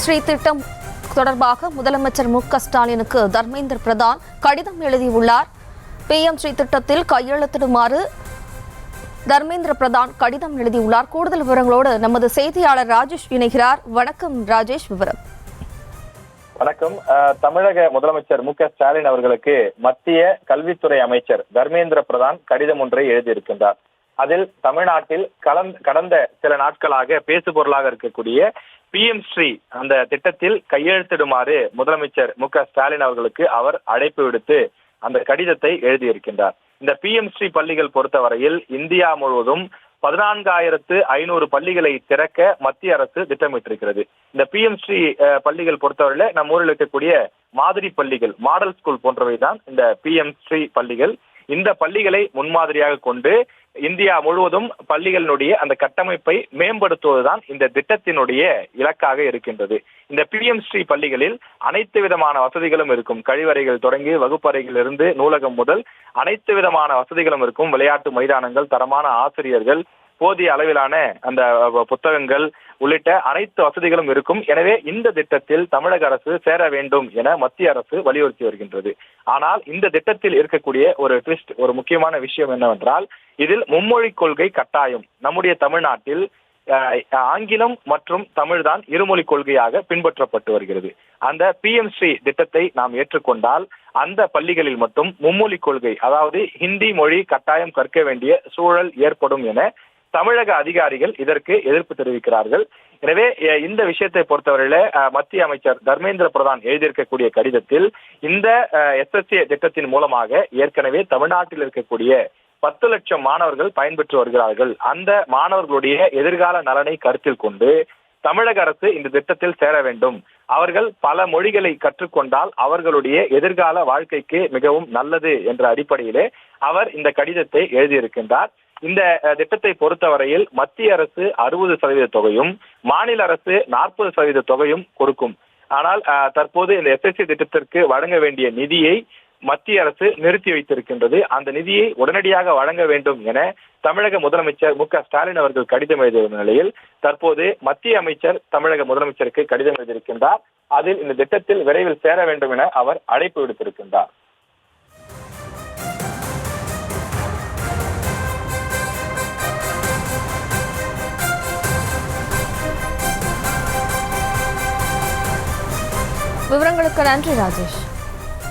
ஸ்ரீ திட்டம் தொடர்பாக முதலமைச்சர் மு.க.ஸ்டாலினுக்கு தர்மேந்திர பிரதான் கடிதம் எழுதியுள்ளார். PM-ஸ்ரீ திட்டத்தில் கையெழுத்திடுமாறு தர்மேந்திர பிரதான் கடிதம் எழுதியுள்ளார். கூடுதல் விவரங்களோடு நமது செய்தியாளர் ராஜேஷ் இணைகிறார். வணக்கம் ராஜேஷ், விவரம். வணக்கம். தமிழக முதலமைச்சர் மு.க.ஸ்டாலின் அவர்களுக்கு மத்திய கல்வித்துறை அமைச்சர் தர்மேந்திர பிரதான் கடிதம் ஒன்றை எழுதியிருக்கின்றார். அதில் தமிழ்நாட்டில் கடந்த சில நாட்களாக பேசுபொருளாக இருக்கக்கூடிய PM-ஸ்ரீ அந்த திட்டத்தில் கையெழுத்திடுமாறு முதலமைச்சர் மு.க.ஸ்டாலின் அவர்களுக்கு அவர் அழைப்பு விடுத்து அந்த கடிதத்தை எழுதியிருக்கின்றார். இந்த PM-ஸ்ரீ பள்ளிகள் பொறுத்தவரையில் இந்தியா முழுவதும் 14,500 பள்ளிகளை திறக்க மத்திய அரசு திட்டமிட்டிருக்கிறது. இந்த PM-ஸ்ரீ பள்ளிகள் பொறுத்தவரையில நம்ம ஊரில் இருக்கக்கூடிய மாதிரி பள்ளிகள், மாடல் ஸ்கூல் போன்றவைதான் இந்த PM-ஸ்ரீ பள்ளிகள். இந்த பள்ளிகளை முன்மாதிரியாக கொண்டு இந்தியா முழுவதும் பள்ளிகளினுடைய அந்த கட்டமைப்பை மேம்படுத்துவதுதான் இந்த திட்டத்தினுடைய இலக்காக இருக்கின்றது. இந்த PM-ஸ்ரீ பள்ளிகளில் அனைத்து விதமான வசதிகளும் இருக்கும். கழிவறைகள் தொடங்கி வகுப்பறையில் இருந்து நூலகம் முதல் அனைத்து விதமான வசதிகளும் இருக்கும். விளையாட்டு மைதானங்கள், தரமான ஆசிரியர்கள், போதிய அளவிலான அந்த புத்தகங்கள் உள்ளிட்ட அனைத்து வசதிகளும் இருக்கும். எனவே இந்த திட்டத்தில் தமிழக அரசு சேர வேண்டும் என மத்திய அரசு வலியுறுத்தி வருகின்றது. ஆனால் இந்த திட்டத்தில் இருக்கக்கூடிய ஒரு ட்விஸ்ட், ஒரு முக்கியமான விஷயம் என்னவென்றால், இதில் மும்மொழி கொள்கை கட்டாயம். நம்முடைய தமிழ்நாட்டில் ஆங்கிலம் மற்றும் தமிழ் தான் இருமொழி கொள்கையாக பின்பற்றப்பட்டு வருகிறது. அந்த PM-ஸ்ரீ திட்டத்தை நாம் ஏற்றுக்கொண்டால் அந்த பள்ளிகளில் மட்டும் மும்மொழி கொள்கை, அதாவது ஹிந்தி மொழி கட்டாயம் கற்க வேண்டிய சூழல் ஏற்படும் என தமிழக அதிகாரிகள் இதற்கு எதிர்ப்பு தெரிவிக்கிறார்கள். எனவே இந்த விஷயத்தை பொறுத்தவரையில மத்திய அமைச்சர் தர்மேந்திர பிரதான் எழுதியிருக்கக்கூடிய கடிதத்தில் இந்த SSA திட்டத்தின் மூலமாக ஏற்கனவே தமிழ்நாட்டில் இருக்கக்கூடிய 10 லட்சம் மாணவர்கள் பயன்பெற்று வருகிறார்கள். அந்த மாணவர்களுடைய எதிர்கால நலனை கருத்தில் கொண்டு தமிழக அரசு இந்த திட்டத்தில் சேர வேண்டும். அவர்கள் பல மொழிகளை கற்றுக்கொண்டால் அவர்களுடைய எதிர்கால வாழ்க்கைக்கு மிகவும் நல்லது என்ற அடிப்படையிலே அவர் இந்த கடிதத்தை எழுதியிருக்கின்றார். இந்த திட்டத்தை பொறுத்தவரையில் மத்திய அரசு 60% தொகையும் மாநில அரசு 40% தொகையும் கொடுக்கும். ஆனால் தற்போது இந்த SSA திட்டத்திற்கு வழங்க வேண்டிய நிதியை மத்திய அரசு நிறுத்தி வைத்திருக்கின்றது. அந்த நிதியை உடனடியாக வழங்க வேண்டும் என தமிழக முதலமைச்சர் மு.க.ஸ்டாலின் அவர்கள் கடிதம் எழுதிய நிலையில் தற்போது மத்திய அமைச்சர் தமிழக முதலமைச்சருக்கு கடிதம் எழுதியிருக்கின்றார். அதில் இந்த திட்டத்தில் விரைவில் சேர வேண்டும் என அவர் அழைப்பு விடுத்திருக்கின்றார். விவரங்களுக்கு நன்றி ராஜேஷ்.